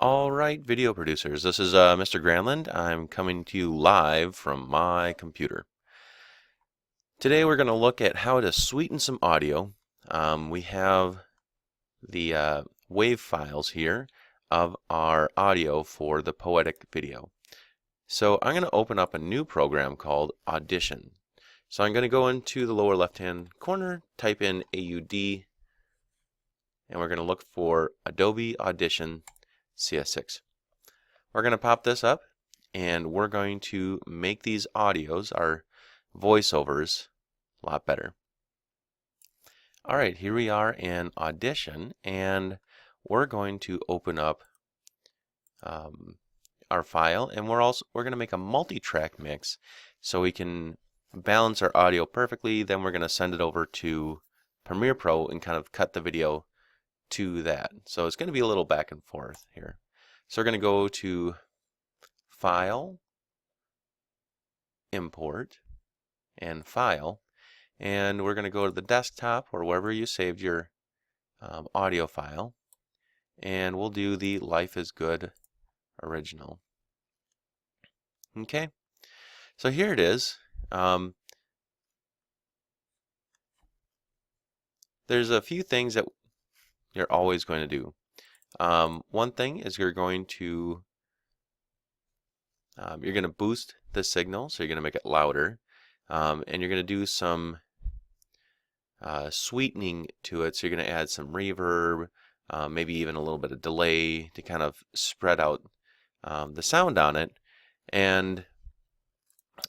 All right, video producers, this is Mr. Granlund. I'm coming to you live from my computer. Today we're going to look at how to sweeten some audio. We have the WAV files here of our audio for the poetic video. So I'm going to open up a new program called Audition. So I'm going to go into the lower left-hand corner, type in AUD, and we're going to look for Adobe Audition CS6. We're going to pop this up and we're going to make these audios, our voiceovers, a lot better. Alright, here we are in Audition and we're going to open up our file, and we're going to make a multi-track mix so we can balance our audio perfectly. Then we're going to send it over to Premiere Pro and kind of cut the video to that. So it's going to be a little back and forth here. So we're going to go to File, Import, and File, and we're going to go to the desktop or wherever you saved your audio file, and we'll do the Life is Good original. Okay, so here it is. There's a few things that you're always going to do. One thing is you're going to boost the signal, so you're going to make it louder, and you're going to do some sweetening to it. So you're going to add some reverb, maybe even a little bit of delay to kind of spread out the sound on it, and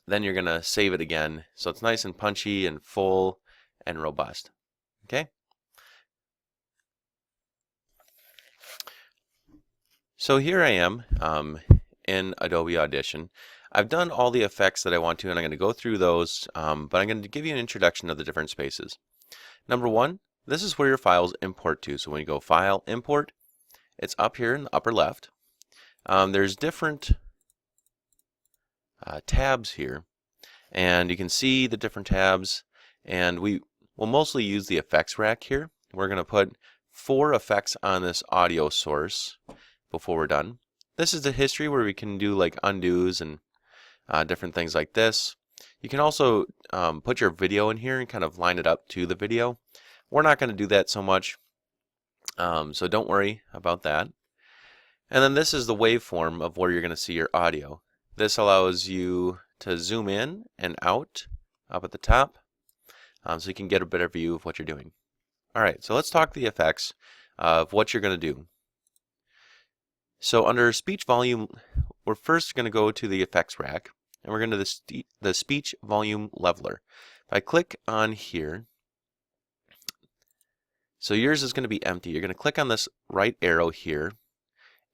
then you're going to save it again so it's nice and punchy and full and robust. Okay. So here I am in Adobe Audition. I've done all the effects that I want to, and I'm going to go through those, but I'm going to give you an introduction of the different spaces. Number one, this is where your files import to. So when you go File, Import, it's up here in the upper left. There's different tabs here, and you can see the different tabs, and we will mostly use the effects rack here. We're going to put 4 effects on this audio source before we're done. This is the history where we can do like undos and different things like this. You can also put your video in here and kind of line it up to the video. We're not going to do that so much, so don't worry about that. And then this is the waveform of where you're going to see your audio. This allows you to zoom in and out up at the top, so you can get a better view of what you're doing. Alright, so let's talk the effects of what you're going to do. So under speech volume, we're first going to go to the effects rack, and we're going to the speech volume leveler. If I click on here, so yours is going to be empty. You're going to click on this right arrow here,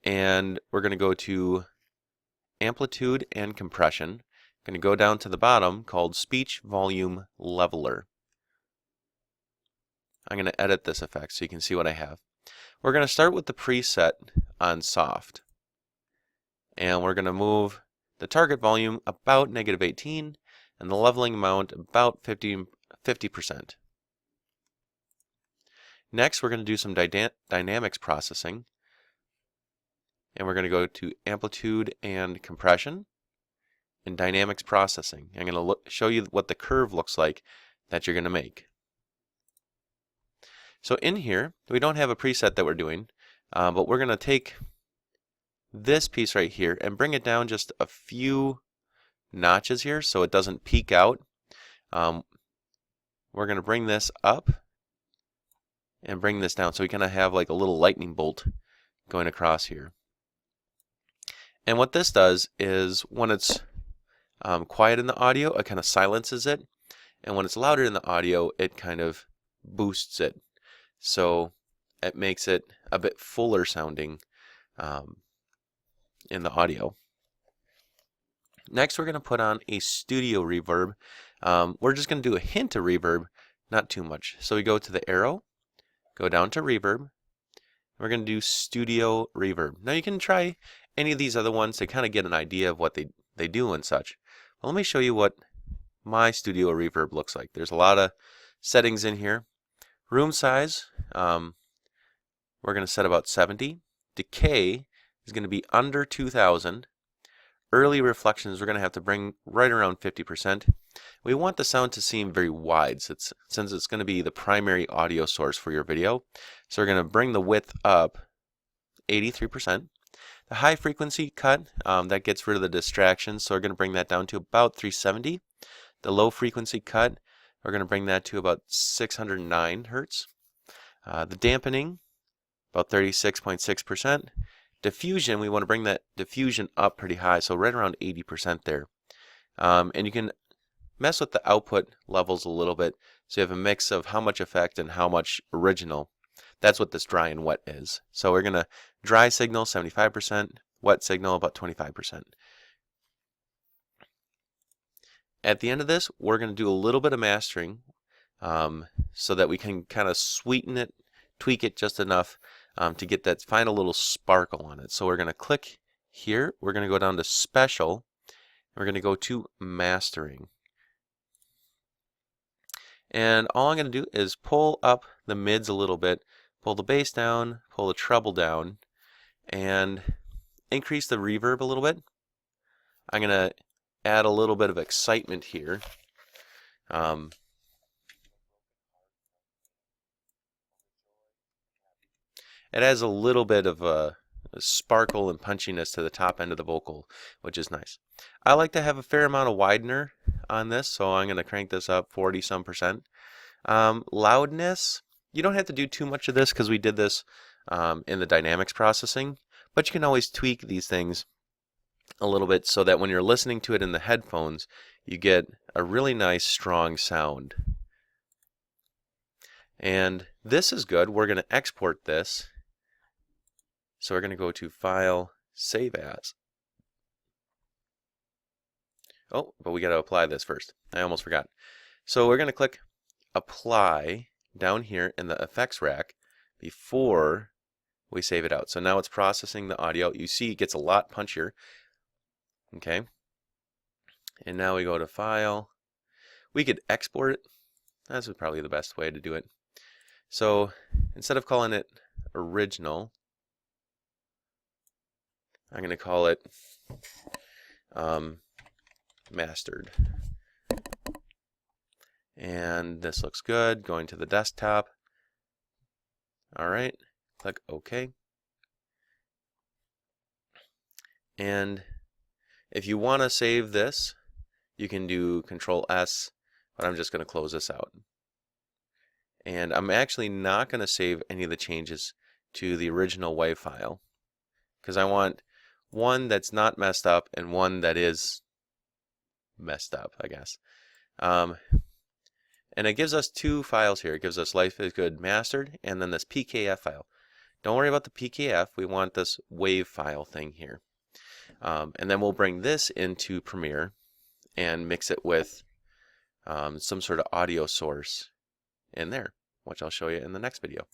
and we're going to go to amplitude and compression. Going to go down to the bottom called speech volume leveler. I'm going to edit this effect so you can see what I have. We're going to start with the preset on soft, and we're going to move the target volume about -18 and the leveling amount about 50%. Next, we're going to do some dynamics processing, and we're going to go to amplitude and compression and dynamics processing. I'm going to show you what the curve looks like that you're going to make. So in here, we don't have a preset that we're doing, but we're going to take this piece right here and bring it down just a few notches here so it doesn't peak out. We're going to bring this up and bring this down so we kind of have like a little lightning bolt going across here. And what this does is when it's quiet in the audio, it kind of silences it, and when it's louder in the audio, it kind of boosts it. So it makes it a bit fuller sounding in the audio. Next, we're going to put on a studio reverb. We're just going to do a hint of reverb, not too much. So we go to the arrow, go down to reverb. We're going to do studio reverb. Now you can try any of these other ones to kind of get an idea of what they do and such. Well, let me show you what my studio reverb looks like. There's a lot of settings in here. Room size, we're going to set about 70. Decay, is going to be under 2000. Early reflections we're going to have to bring right around 50%. We want the sound to seem very wide since it's going to be the primary audio source for your video. So we're going to bring the width up 83%. The high frequency cut, that gets rid of the distractions, so we're going to bring that down to about 370. The low frequency cut, we're going to bring that to about 609 hertz. The dampening, about 36.6%. Diffusion, we want to bring that diffusion up pretty high, so right around 80% there. And you can mess with the output levels a little bit, so you have a mix of how much effect and how much original. That's what this dry and wet is. So we're going to dry signal 75%, wet signal about 25%. At the end of this, we're going to do a little bit of mastering so that we can kind of sweeten it, tweak it just enough to get that final little sparkle on it. So we're going to click here. We're going to go down to Special. We're going to go to Mastering. And all I'm going to do is pull up the mids a little bit, pull the bass down, pull the treble down, and increase the reverb a little bit. I'm going to add a little bit of excitement here. It adds a little bit of a sparkle and punchiness to the top end of the vocal, which is nice. I like to have a fair amount of widener on this, so I'm going to crank this up 40-some%. Loudness, you don't have to do too much of this because we did this in the dynamics processing, but you can always tweak these things a little bit so that when you're listening to it in the headphones, you get a really nice strong sound. And this is good. We're going to export this. So we're going to go to File, Save As. Oh, but we got to apply this first. I almost forgot. So we're going to click Apply down here in the effects rack before we save it out. So now it's processing the audio. You see it gets a lot punchier. Okay. And now we go to File. We could export it. That's probably the best way to do it. So instead of calling it original, I'm going to call it mastered. And this looks good. Going to the desktop. All right. Click OK. And if you want to save this, you can do Control S, but I'm just going to close this out. And I'm actually not going to save any of the changes to the original WAV file because I want one that's not messed up and one that is messed up, I guess. And it gives us two files here. It gives us Life is Good Mastered and then this PKF file. Don't worry about the PKF. We want this WAV file thing here. And then we'll bring this into Premiere and mix it with some sort of audio source in there, which I'll show you in the next video.